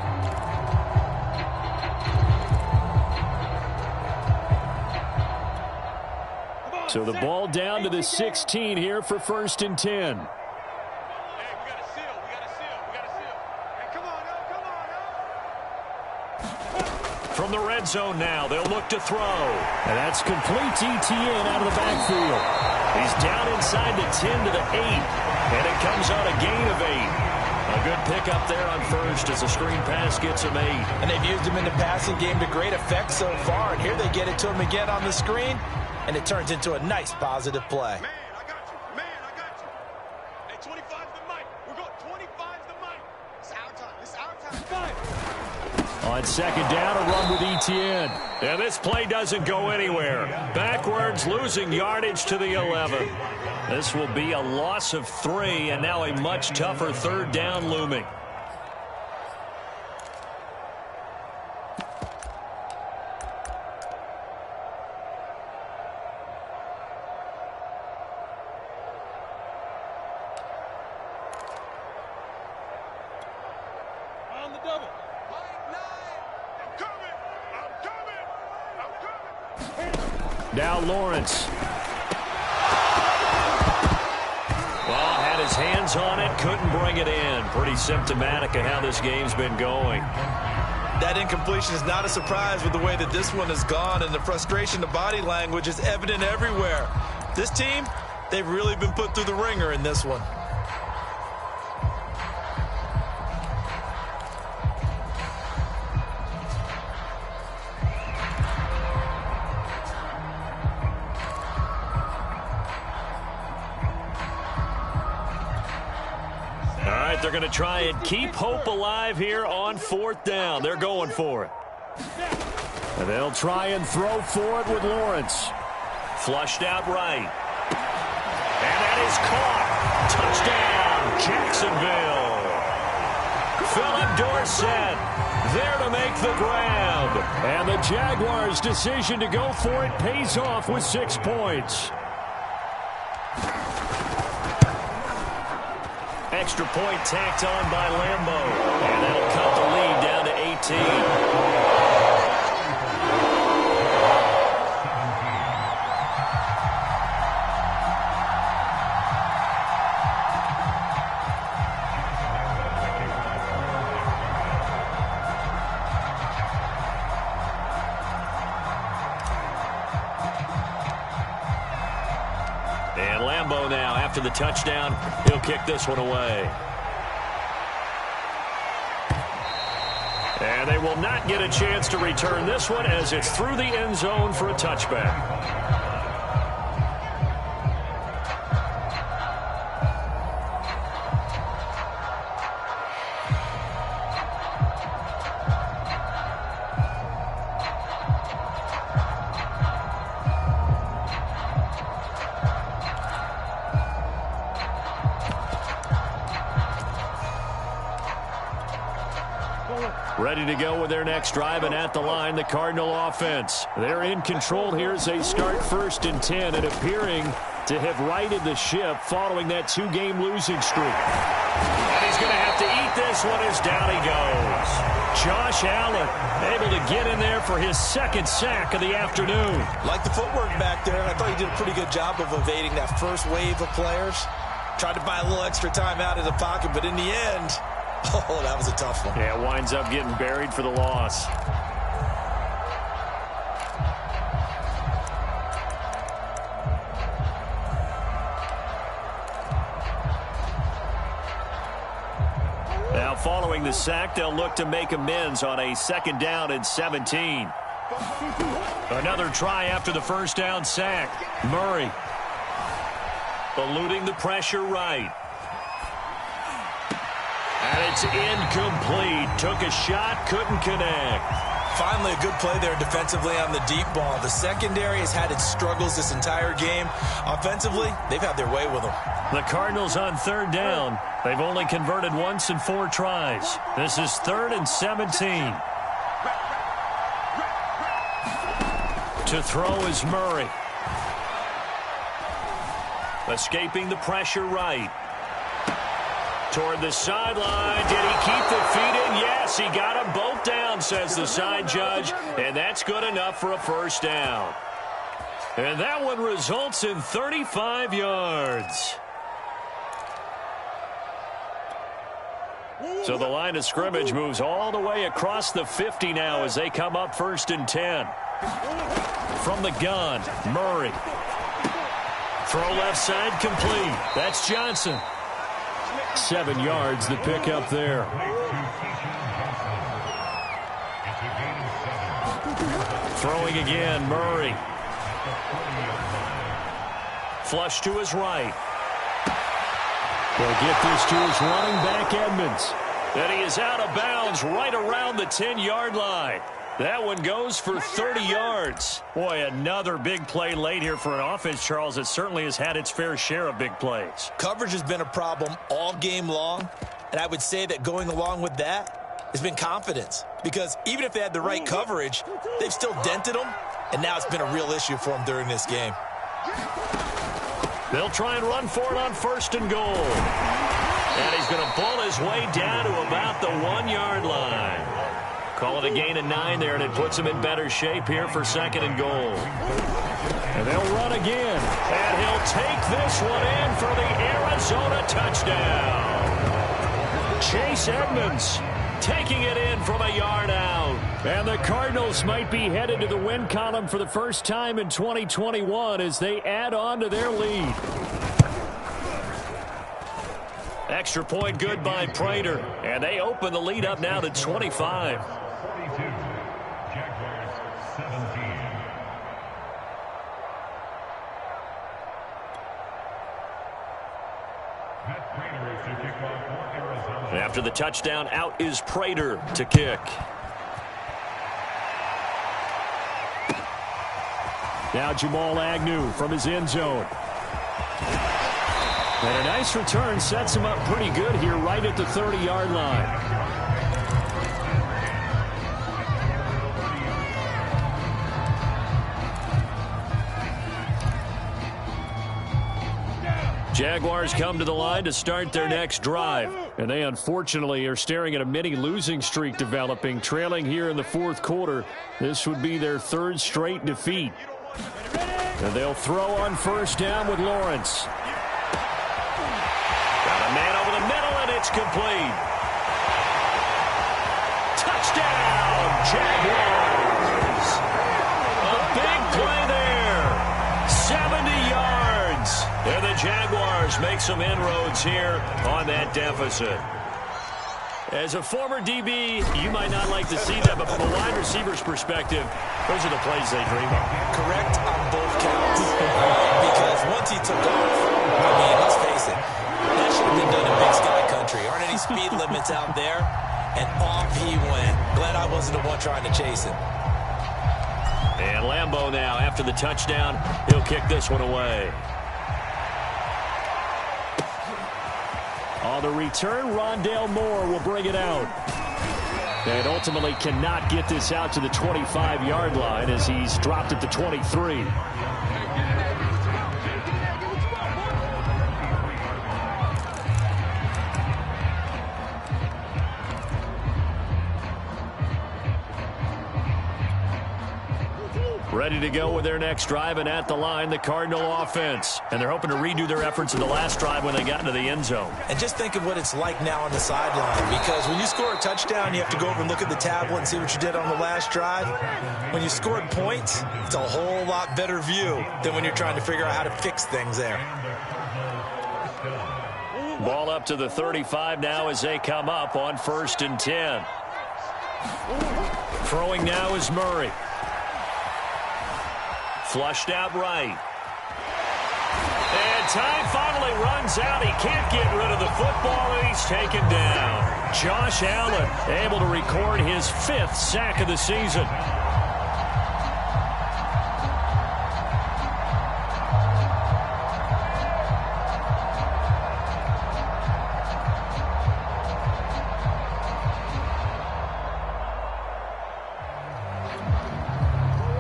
So the ball down to the 16 here for first and 10. Hey, we got a seal. We got a seal. We got a seal. Hey, come on, yo, come on, yo. From the red zone now, they'll look to throw. And that's complete to Etienne out of the backfield. He's down inside the 10 to the 8. And it comes on a gain of 8. A good pickup there on first as the screen pass gets him 8. And they've used him in the passing game to great effect so far. And here they get it to him again on the screen. And it turns into a nice positive play. Man, I got you. Man, I got you. Hey, 25's the mic. We're going 25's the mic. It's our time. It's our time. Five. On second down, a run with Etienne. And this play doesn't go anywhere. Backwards, losing yardage to the 11. This will be a loss of 3, and now a much tougher third down looming. Now Lawrence. Well, had his hands on it, couldn't bring it in. Pretty symptomatic of how this game's been going. That incompletion is not a surprise with the way that this one has gone, and the frustration, the body language is evident everywhere. This team, they've really been put through the ringer in this one. They're going to try and keep hope alive here on fourth down. They're going for it. And they'll try and throw for it with Lawrence. Flushed out right. And that is caught. Touchdown, Jacksonville. Philip Dorsett there to make the grab. And the Jaguars' decision to go for it pays off with 6 points. Extra point tacked on by Lambeau. And that'll cut the lead 18. And Lambeau now, after the touchdown, he'll kick this one away. And they will not get a chance to return this one as it's through the end zone for a touchback. Ready to go with their next drive, and at the line, the Cardinal offense. They're in control here as they start 1st and 10 and appearing to have righted the ship following that 2-game losing streak. And he's going to have to eat this one as down he goes. Josh Allen able to get in there for his 2nd sack of the afternoon. Like the footwork back there, I thought he did a pretty good job of evading that first wave of players. Tried to buy a little extra time out of the pocket, but in the end, oh, that was a tough one. Yeah, winds up getting buried for the loss. Now, following the sack, they'll look to make amends on a 2nd down and 17. Another try after the 1st down sack. Murray eluding the pressure right. And it's incomplete. Took a shot, couldn't connect. Finally, a good play there defensively on the deep ball. The secondary has had its struggles this entire game. Offensively, they've had their way with them. The Cardinals on 3rd down. They've only converted once in 4 tries. This is 3rd and 17. To throw is Murray. Escaping the pressure right. Toward the sideline. Did he keep the feet in? Yes, he got them both down, says the side judge. And that's good enough for a 1st down. And that one results in 35 yards. So the line of scrimmage moves all the way across the 50 now as they come up 1st and 10. From the gun, Murray. Throw left side complete. That's Johnson. 7 yards the pick up there. Throwing again, Murray. Flush to his right. They'll get this to his running back, Edmonds. And he is out of bounds right around the 10-yard line. That one goes for 30 yards. Boy, another big play late here for an offense, Charles, that certainly has had its fair share of big plays. Coverage has been a problem all game long, and I would say that going along with that has been confidence. Because even if they had the right coverage, they've still dented them, and now it's been a real issue for them during this game. They'll try and run for it on 1st and goal. And he's going to pull his way down to about the 1-yard line. Call it a gain of 9 there, and it puts him in better shape here for 2nd and goal. And they'll run again. And he'll take this one in for the Arizona touchdown. Chase Edmonds taking it in from a yard out. And the Cardinals might be headed to the win column for the first time in 2021 as they add on to their lead. Extra point good by Prater. And they open the lead up now to 25. After the touchdown, out is Prater to kick. Now Jamal Agnew from his end zone. And a nice return sets him up pretty good here right at the 30-yard line. Jaguars come to the line to start their next drive. And they unfortunately are staring at a mini losing streak developing, trailing here in the fourth quarter. This would be their third straight defeat. And they'll throw on first down with Lawrence. Got a man over the middle, and it's complete. Touchdown, Jaguars. A big play there. 70 yards. And the Jaguars make some inroads here on that deficit. As a former DB, you might not like to see that, but from a wide receiver's perspective, those are the plays they dream of. Correct on both counts. Because once he took off, I mean, let's face it, that should have been done in Big Sky Country. Aren't any speed limits out there? And off he went. Glad I wasn't the one trying to chase him. And Lambeau now, after the touchdown, he'll kick this one away. On the return, Rondale Moore will bring it out. And ultimately cannot get this out to the 25-yard line as he's dropped at the 23. Ready to go with their next drive, and at the line, the Cardinal offense. And they're hoping to redo their efforts in the last drive when they got into the end zone. And just think of what it's like now on the sideline, because when you score a touchdown, you have to go over and look at the tablet and see what you did on the last drive. When you scored points, it's a whole lot better view than when you're trying to figure out how to fix things there. Ball up to the 35 now as they come up on 1st and 10. Throwing now is Murray. Flushed out right. And time finally runs out. He can't get rid of the football, and he's taken down. Josh Allen able to record his 5th sack of the season.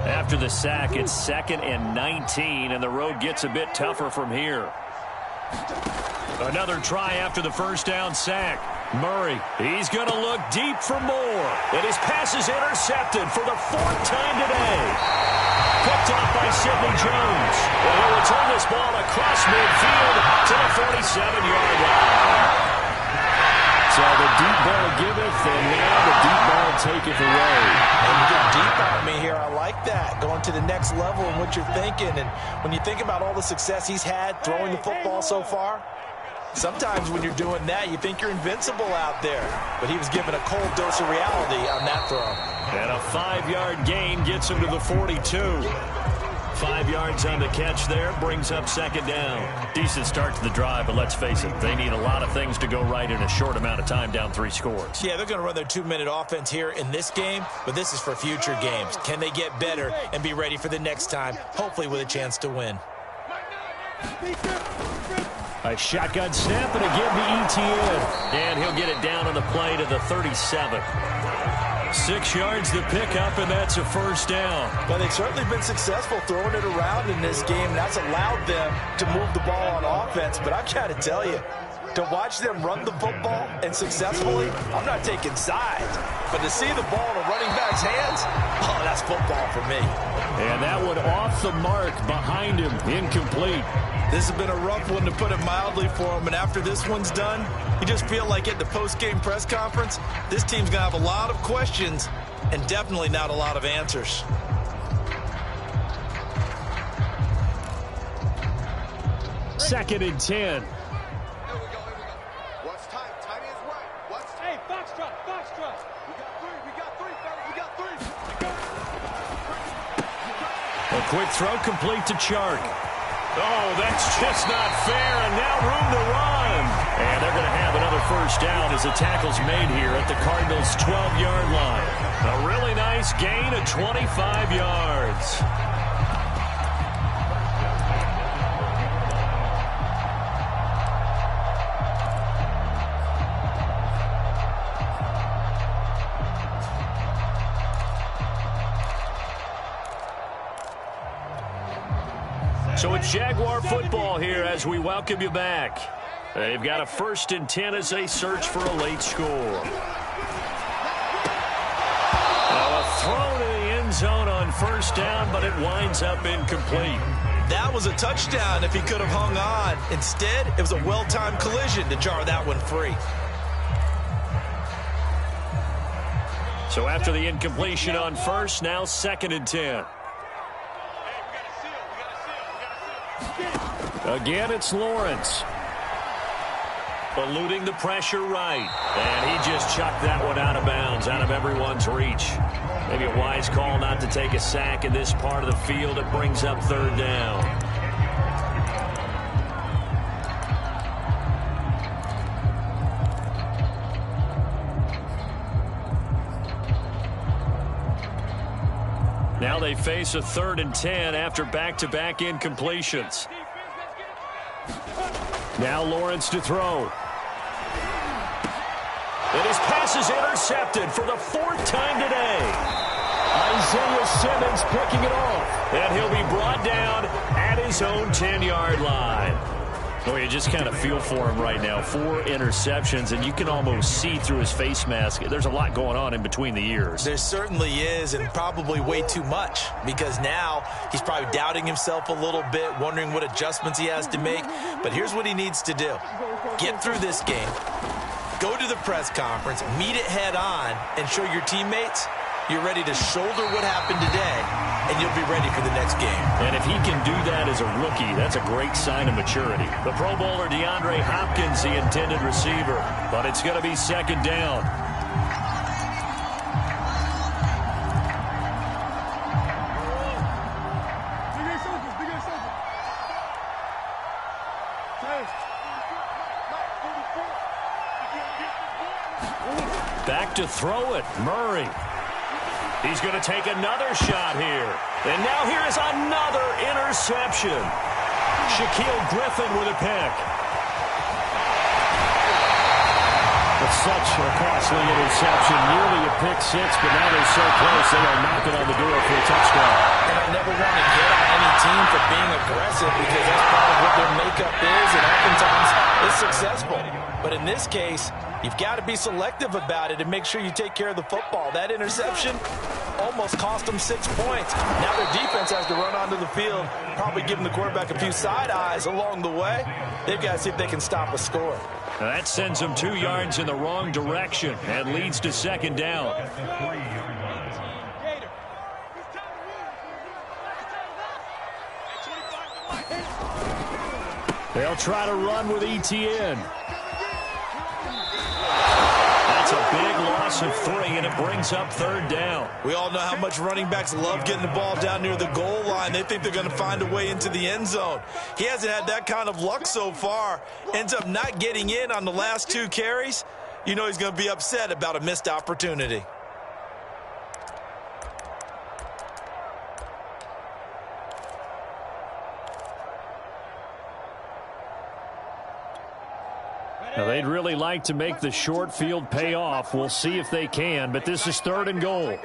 After the sack, it's 2nd and 19, and the road gets a bit tougher from here. Another try after the first down sack. Murray, he's going to look deep for more. And his pass is intercepted for the 4th time today. Picked off by Sidney Jones. And he'll return this ball across midfield to the 47-yard line. So the deep ball giveth, and now the deep ball taketh away. And you get deep on me here. I like that. Going to the next level and what you're thinking. And when you think about all the success he's had throwing the football so far, sometimes when you're doing that, you think you're invincible out there. But he was given a cold dose of reality on that throw. And a 5-yard gain gets him to the 42. 5 yards on the catch there, brings up 2nd down. Decent start to the drive, but let's face it, they need a lot of things to go right in a short amount of time, down 3 scores. Yeah, they're going to run their 2-minute offense here in this game, but this is for future games. Can they get better and be ready for the next time, hopefully with a chance to win? A shotgun snap and a give to ETN. And he'll get it down on the play to the 37. 6 yards to pick up, and that's a 1st down. Well, they've certainly been successful throwing it around in this game, and that's allowed them to move the ball on offense. But I've got to tell you, to watch them run the football and successfully, I'm not taking sides. But to see the ball in a running back's hands, oh, that's football for me. And that one off the mark behind him, incomplete. This has been a rough one, to put it mildly, for him. And after this one's done, you just feel like at the post-game press conference, this team's going to have a lot of questions and definitely not a lot of answers. Second and 10. Here we go. What's time? Timing is right. What's time? Hey, Foxtrot. We got three, fellas. A quick throw complete to Chark. Oh, that's just not fair, and now room to run. And they're going to have another 1st down as the tackle's made here at the Cardinals' 12-yard line. A really nice gain of 25 yards. So it's Jaguar football here as we welcome you back. They've got a 1st and 10 as they search for a late score. A throw to the end zone on 1st down, but it winds up incomplete. That was a touchdown if he could have hung on. Instead, it was a well-timed collision to jar that one free. So after the incompletion on 1st, now 2nd and 10. Again, it's Lawrence. Eluding the pressure right. And he just chucked that one out of bounds, out of everyone's reach. Maybe a wise call not to take a sack in this part of the field. It brings up 3rd down. Now they face a 3rd and 10 after back-to-back incompletions. Now Lawrence to throw. And his pass is intercepted for the 4th time today. Isaiah Simmons picking it off. And he'll be brought down at his own 10-yard line. Oh, you just kind of feel for him right now. 4 interceptions, and you can almost see through his face mask. There's a lot going on in between the ears. There certainly is, and probably way too much, because now he's probably doubting himself a little bit, wondering what adjustments he has to make. But here's what he needs to do. Get through this game, go to the press conference, meet it head on, and show your teammates you're ready to shoulder what happened today, and you'll be ready for the next game. And if he can do that as a rookie, that's a great sign of maturity. The Pro Bowler DeAndre Hopkins, the intended receiver, but it's going to be 2nd down. Back to throw it, Murray. He's going to take another shot here. And now here is another interception. Shaquille Griffin with a pick. It's such a costly interception. Nearly a pick 6, but now they're so close they are knocking on the door for a touchdown. And I never want to get on any team for being aggressive because that's part of what their makeup is, and oftentimes it's successful. But in this case, you've got to be selective about it and make sure you take care of the football. That interception almost cost them 6 points. Now their defense has to run onto the field, probably giving the quarterback a few side eyes along the way. They've got to see if they can stop a score. Now that sends them 2 yards in the wrong direction and leads to 2nd down. They'll try to run with ETN. That's a big loss of 3, and it brings up 3rd down. We all know how much running backs love getting the ball down near the goal line. They think they're going to find a way into the end zone. He hasn't had that kind of luck so far. Ends up not getting in on the last 2 carries. You know he's going to be upset about a missed opportunity. Now, they'd really like to make the short field pay off. We'll see if they can, but this is 3rd and goal.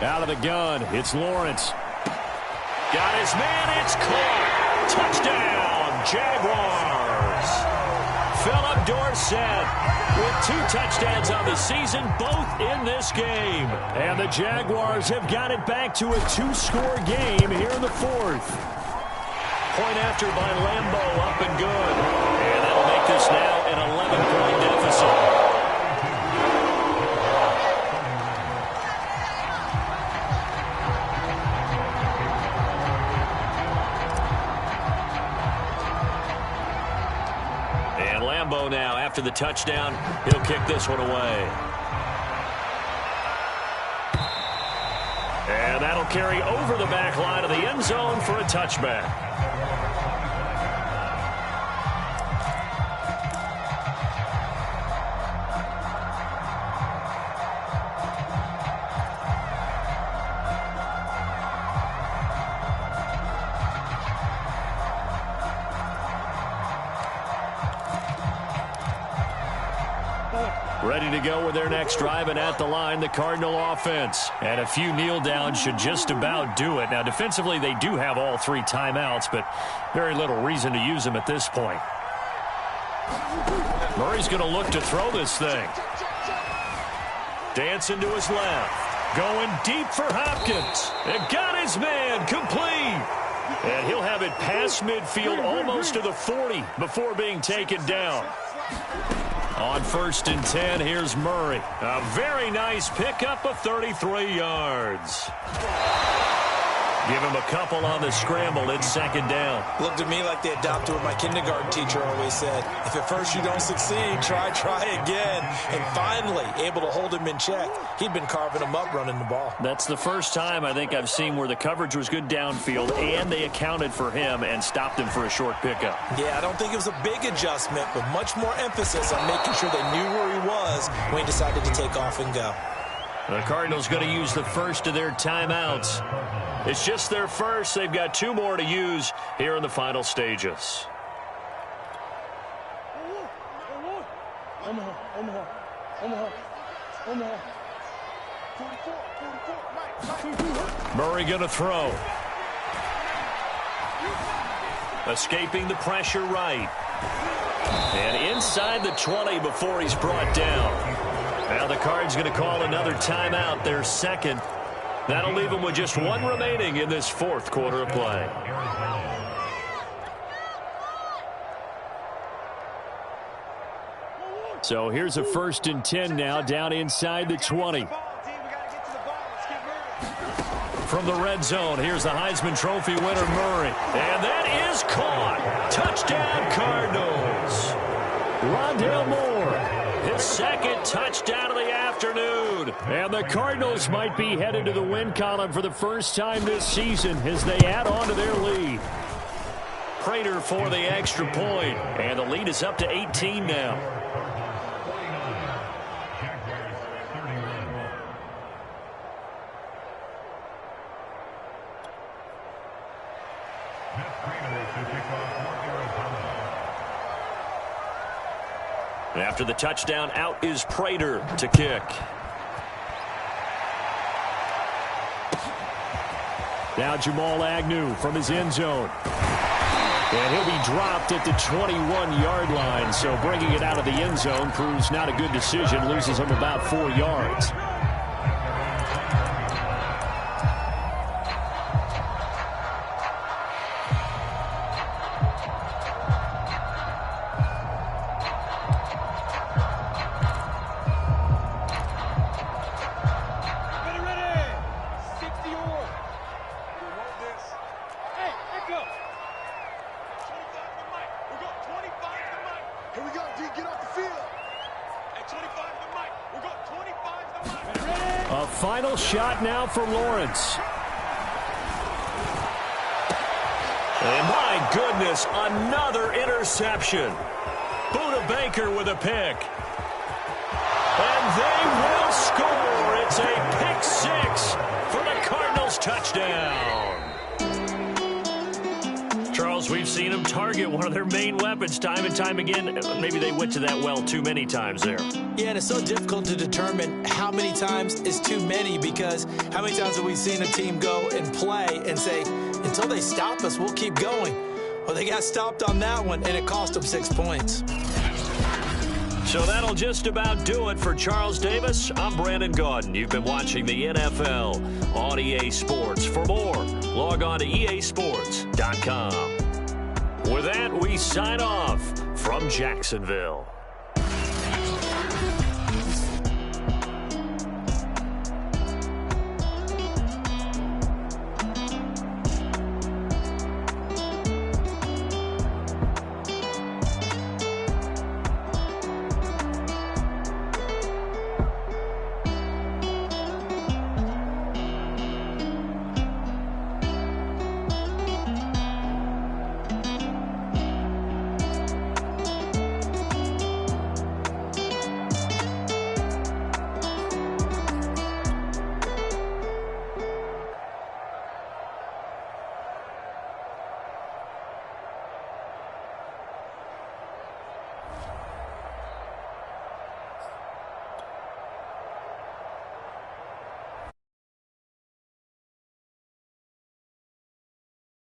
Out of the gun, it's Lawrence. Got his man, it's caught. Touchdown, Jaguars. Philip Dorsett with 2 touchdowns on the season, both in this game. And the Jaguars have got it back to a 2-score game here in the 4th. Point after by Lambeau, up and good. And that'll make this now an 11-point deficit. And Lambeau now, after the touchdown, he'll kick this one away. And that'll carry over the back line of the end zone for a touchback. Ready to go with their next drive, and at the line, the Cardinal offense. And a few kneel downs should just about do it. Now, defensively, they do have all 3 timeouts, but very little reason to use them at this point. Murray's going to look to throw this thing. Dancing to his left. Going deep for Hopkins. And got his man complete. And he'll have it past midfield almost to the 40 before being taken down. On 1st and 10, here's Murray. A very nice pickup of 33 yards. Give him a couple on the scramble. It's 2nd down. Looked to me like they adopted what my kindergarten teacher always said. If at first you don't succeed, try again. And finally, able to hold him in check. He'd been carving him up running the ball. That's the first time I think I've seen where the coverage was good downfield, and they accounted for him and stopped him for a short pickup. Yeah, I don't think it was a big adjustment, but much more emphasis on making sure they knew where he was when he decided to take off and go. The Cardinals going to use the first of their timeouts. It's just their first. They've got 2 more to use here in the final stages. Murray going to throw. Escaping the pressure right. And inside the 20 before he's brought down. Now the Cards going to call another timeout, their 2nd. That'll leave them with just 1 remaining in this 4th quarter of play. So here's a 1st and 10 now, down inside the 20. From the red zone, here's the Heisman Trophy winner, Murray. And that is caught. Touchdown, Cardinals. Rondale Moore, his 2nd touchdown of the afternoon. And the Cardinals might be headed to the win column for the first time this season as they add on to their lead. Prater for the extra point, and the lead is up to 18 now. After the touchdown, out is Prater to kick. Now Jamal Agnew from his end zone. And he'll be dropped at the 21-yard line. So bringing it out of the end zone proves not a good decision. Loses him about 4 yards. Final shot now for Lawrence. And my goodness, another interception. Buda Baker with a pick. And they will score. It's a pick 6 for the Cardinals touchdown. Charles, we've seen them target one of their main weapons time and time again. Maybe they went to that well too many times there. Yeah, and it's so difficult to determine how many times is too many, because how many times have we seen a team go and play and say, until they stop us, we'll keep going. Well, they got stopped on that one, and it cost them 6 points. So that'll just about do it for Charles Davis. I'm Brandon Gaudin. You've been watching the NFL on EA Sports. For more, log on to easports.com. With that, we sign off from Jacksonville.